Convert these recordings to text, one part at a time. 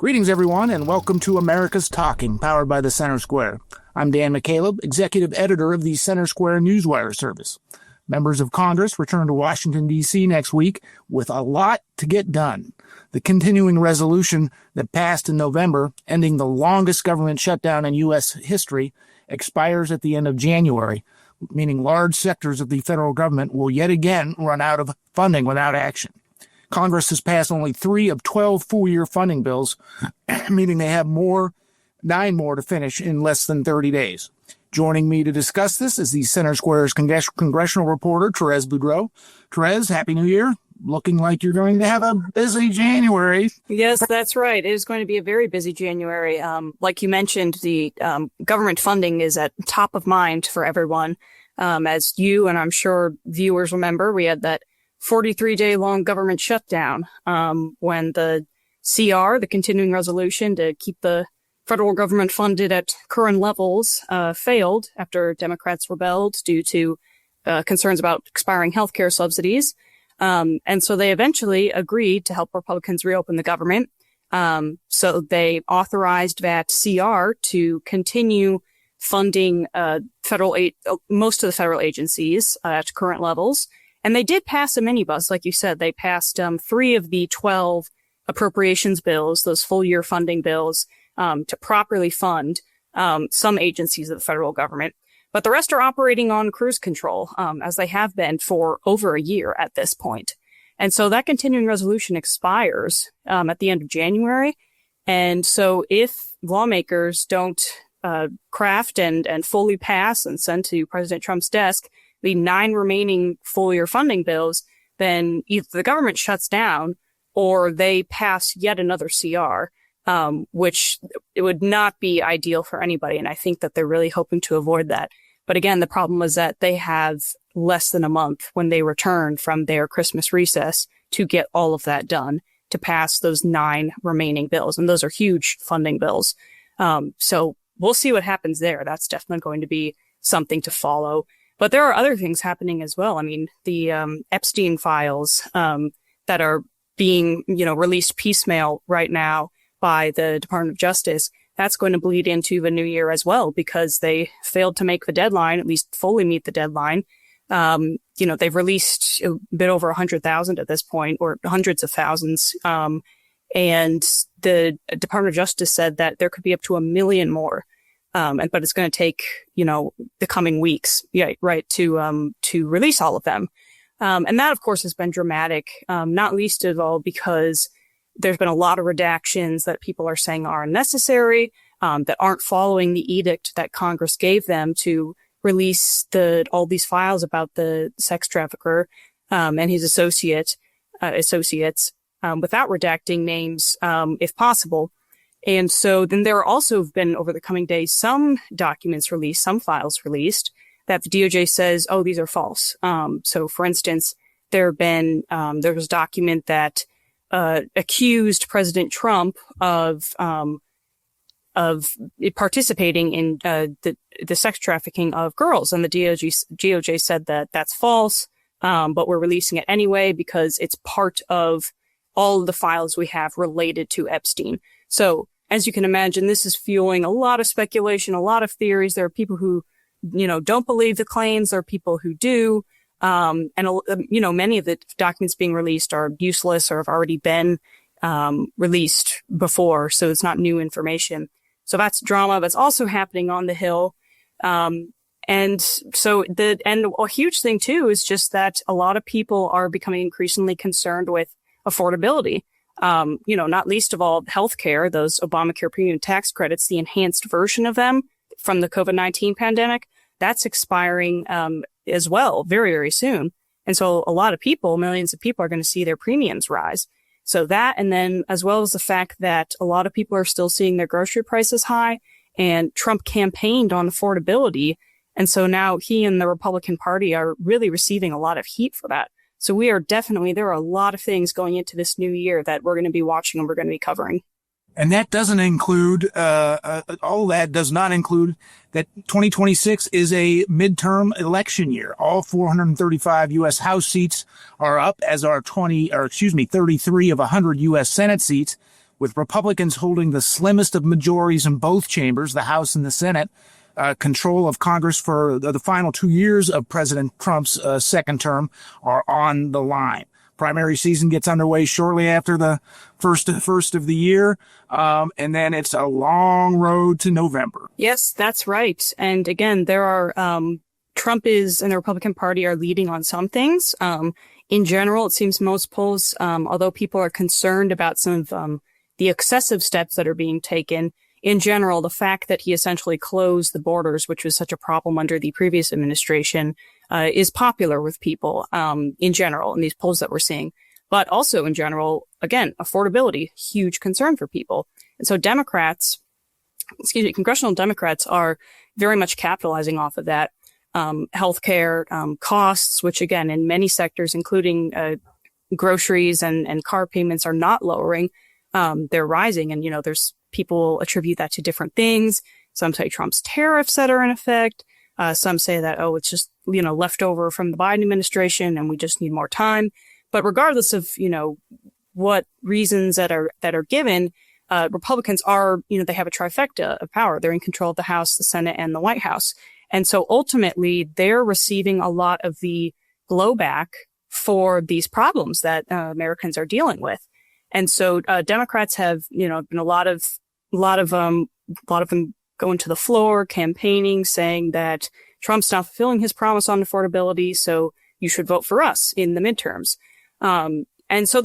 Greetings, everyone, and welcome to America's Talking, powered by the Center Square. I'm Dan McCaleb, executive editor of the Center Square Newswire service. Members of Congress return to Washington, D.C. next week with a lot to get done. The continuing resolution that passed in November, ending the longest government shutdown in U.S. history, expires at the end of January, meaning large sectors of the federal government will yet again run out of funding without action. Congress has passed only 3 of 12 full-year funding bills, meaning they have 9 more to finish in less than 30 days. Joining me to discuss this is the Center Square's congressional reporter, Therese Boudreau. Therese, Happy New Year. Looking like you're going to have a busy January. Yes, that's right. It is going to be a very busy January. Like you mentioned, the government funding is at top of mind for everyone. As you and I'm sure viewers remember, we had that 43-day long government shutdown when the CR, the continuing resolution to keep the federal government funded at current levels, failed after Democrats rebelled due to concerns about expiring healthcare subsidies. And so they eventually agreed to help Republicans reopen the government. So they authorized that CR to continue funding most of the federal agencies at current levels. And they did pass a minibus, like you said. They passed 3 of the 12 appropriations bills, those full-year funding bills, to properly fund some agencies of the federal government. But the rest are operating on cruise control, as they have been for over a year at this point. And so that continuing resolution expires at the end of January. And so if lawmakers don't craft and fully pass and send to President Trump's desk the 9 remaining full-year funding bills, then either the government shuts down or they pass yet another CR, which it would not be ideal for anybody. And I think that they're really hoping to avoid that. But again, the problem was that they have less than a month when they return from their Christmas recess to get all of that done, to pass those 9 remaining bills. And those are huge funding bills. So we'll see what happens there. That's definitely going to be something to follow. But there are other things happening as well. I mean, the Epstein files that are being, released piecemeal right now by the Department of Justice, that's going to bleed into the new year as well, because they failed to make the deadline, at least fully meet the deadline. They've released a bit over 100,000 at this point, or hundreds of thousands. And the Department of Justice said that there could be up to 1 million more. But it's going to take, the coming weeks, to release all of them. And that, of course, has been dramatic, not least of all because there's been a lot of redactions that people are saying are unnecessary, that aren't following the edict that Congress gave them to release all these files about the sex trafficker, and his associates, without redacting names, if possible. And so then there are also been, over the coming days, some documents released, some files released that the DOJ says, oh, these are false. So for instance, there was a document that accused President Trump of participating in the sex trafficking of girls. And the DOJ said that that's false, but we're releasing it anyway because it's part of all of the files we have related to Epstein. So as you can imagine, this is fueling a lot of speculation, a lot of theories. There are people who, don't believe the claims. There are people who do. And many of the documents being released are useless or have already been released before. So it's not new information. So that's drama that's also happening on the Hill. And a huge thing too is just that a lot of people are becoming increasingly concerned with affordability. Not least of all healthcare, those Obamacare premium tax credits, the enhanced version of them from the COVID-19 pandemic, that's expiring as well very, very soon. And so a lot of people, millions of people, are going to see their premiums rise. So that, and then as well as the fact that a lot of people are still seeing their grocery prices high, and Trump campaigned on affordability. And so now he and the Republican Party are really receiving a lot of heat for that. So there are a lot of things going into this new year that we're going to be watching and we're going to be covering. And that doesn't include, all that does not include that 2026 is a midterm election year. All 435 U.S. House seats are up, as are 33 of 100 U.S. Senate seats. with Republicans holding the slimmest of majorities in both chambers, the House and the Senate. Control of Congress for the final 2 years of President Trump's second term are on the line. Primary season gets underway shortly after the first of the year, and then it's a long road to November. Yes, that's right. And again, there are Trump is and the Republican Party are leading on some things. In general, it seems most polls, although people are concerned about some of the excessive steps that are being taken, in general, the fact that he essentially closed the borders, which was such a problem under the previous administration, is popular with people in general in these polls that we're seeing. But also in general, again, affordability, huge concern for people. And so congressional Democrats are very much capitalizing off of that. Healthcare costs, which again, in many sectors, including groceries and car payments, are not lowering. They're rising. And, there's people attribute that to different things. Some say Trump's tariffs that are in effect. Some say that, it's just, left over from the Biden administration and we just need more time. But regardless of, what reasons that are given, Republicans are, they have a trifecta of power. They're in control of the House, the Senate, and the White House. And so ultimately they're receiving a lot of the blowback for these problems that Americans are dealing with. And so Democrats have, been a lot of them going to the floor, campaigning, saying that Trump's not fulfilling his promise on affordability, so you should vote for us in the midterms. And so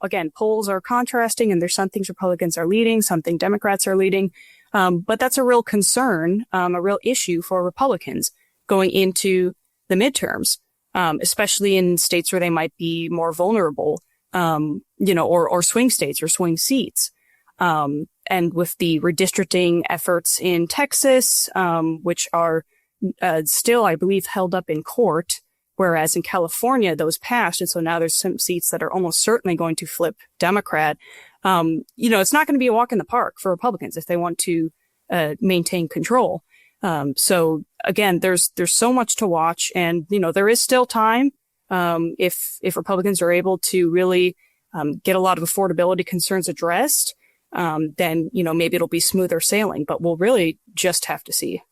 again, polls are contrasting, and there's some things Republicans are leading, some things Democrats are leading. But that's a real concern, a real issue for Republicans going into the midterms, especially in states where they might be more vulnerable. Or swing states or swing seats. And with the redistricting efforts in Texas, which are still, I believe, held up in court, whereas in California, those passed. And so now there's some seats that are almost certainly going to flip Democrat. It's not going to be a walk in the park for Republicans if they want to maintain control. So again, there's so much to watch, and, there is still time. If Republicans are able to really get a lot of affordability concerns addressed, then, maybe it'll be smoother sailing, but we'll really just have to see.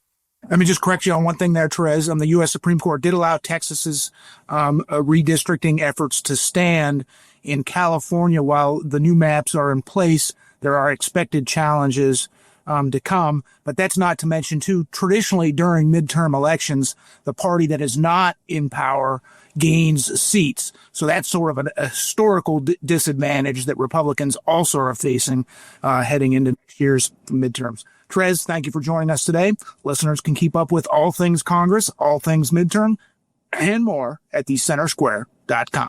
Let me just correct you on one thing there, Therese. The U.S. Supreme Court did allow Texas's redistricting efforts to stand. In California, while the new maps are in place, there are expected challenges to come. But that's not to mention, too, traditionally during midterm elections, the party that is not in power gains seats. So that's sort of a historical disadvantage that Republicans also are facing heading into next year's midterms. Therese, thank you for joining us today. Listeners can keep up with all things Congress, all things midterm, and more at thecentersquare.com.